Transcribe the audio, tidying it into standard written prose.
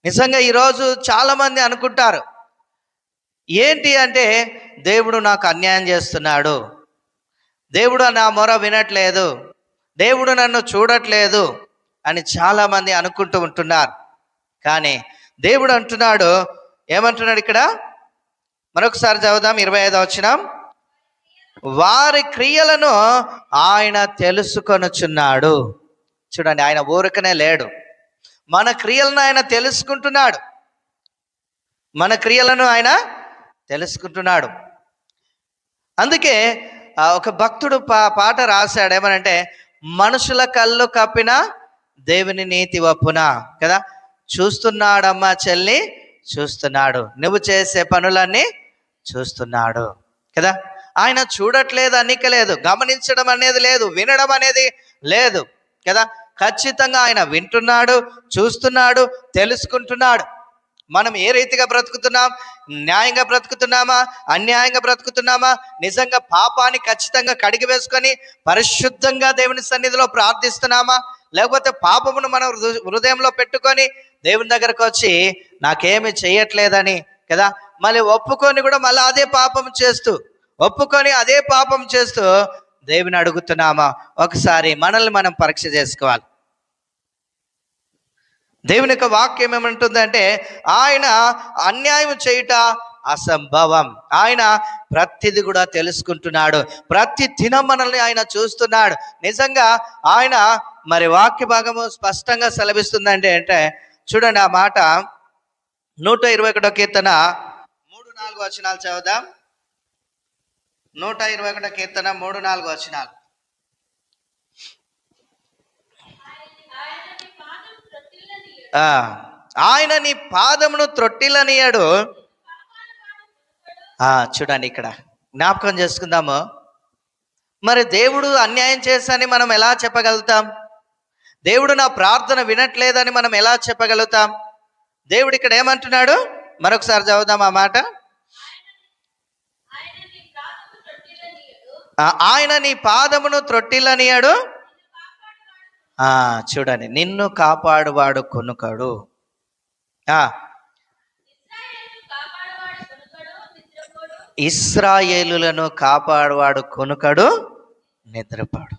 నిజంగా ఈరోజు చాలామంది అనుకుంటారు ఏంటి అంటే, దేవుడు నాకు అన్యాయం చేస్తున్నాడు, దేవుడు నా మొర వినట్లేదు, దేవుడు నన్ను చూడట్లేదు అని చాలామంది అనుకుంటూ ఉంటున్నారు. కానీ దేవుడు అంటున్నాడు, ఏమంటున్నాడు ఇక్కడ? మరొకసారి చదువుదాం, 25వ వచనం. వారి క్రియలను ఆయన తెలుసుకొనుచున్నాడు. చూడండి, ఆయన ఊరకనే లేడు, మన క్రియలను ఆయన తెలుసుకుంటున్నాడు. మన క్రియలను ఆయన తెలుసుకుంటున్నాడు. అందుకే ఒక భక్తుడు పాట రాశాడు, ఏమనంటే, మనుషుల కళ్ళు కప్పిన దేవుని నీతి వప్పున కదా, చూస్తున్నాడమ్మా చెల్లి, చూస్తున్నాడు, నువ్వు చేసే పనులన్నీ చూస్తున్నాడు కదా. ఆయన చూడట్లేదు అనికలేదు, గమనించడం అనేది లేదు, వినడం అనేది లేదు కదా. ఖచ్చితంగా ఆయన వింటున్నాడు, చూస్తున్నాడు, తెలుసుకుంటున్నాడు. మనం ఏ రీతిగా బ్రతుకుతున్నాం, న్యాయంగా బ్రతుకుతున్నామా, అన్యాయంగా బ్రతుకుతున్నామా, నిజంగా పాపాన్ని ఖచ్చితంగా కడిగి వేసుకొని పరిశుద్ధంగా దేవుని సన్నిధిలో ప్రార్థిస్తున్నామా, లేకపోతే పాపమును మనం హృదయంలో పెట్టుకొని దేవుని దగ్గరకు వచ్చి నాకేమి చేయట్లేదని కదా, మళ్ళీ ఒప్పుకొని కూడా మళ్ళీ అదే పాపం చేస్తూ దేవుని అడుగుతున్నామా? ఒకసారి మనల్ని మనం పరీక్ష చేసుకోవాలి. దేవుని యొక్క వాక్యం ఏమంటుందంటే, ఆయన అన్యాయం చేయుట అసంభవం. ఆయన ప్రతిది కూడా తెలుసుకుంటున్నాడు, ప్రతి దినం మనల్ని ఆయన చూస్తున్నాడు. నిజంగా ఆయన మరి వాక్య భాగము స్పష్టంగా సెలవిస్తుందంటే అంటే చూడండి, ఆ మాట 121 కీర్తన 3-4 వచనాలు చదువుదాం. 121 కీర్తన 3-4 వచనాలు. ఆయన నీ పాదమును త్రొట్టిల్లనియడు. చూడండి, ఇక్కడ జ్ఞాపకం చేసుకుందాము. మరి దేవుడు అన్యాయం చేశాని మనం ఎలా చెప్పగలుగుతాం? దేవుడు నా ప్రార్థన వినట్లేదని మనం ఎలా చెప్పగలుగుతాం? దేవుడు ఇక్కడ ఏమంటున్నాడు? మరొకసారి చదువుదాం ఆ మాట. ఆయన నీ పాదమును త్రొట్టిల్లనియడు. చూడండి, నిన్ను కాపాడువాడు కొనుకడు. ఇశ్రాయేలులను కాపాడువాడు కొనుకడు, నిద్రపాడు.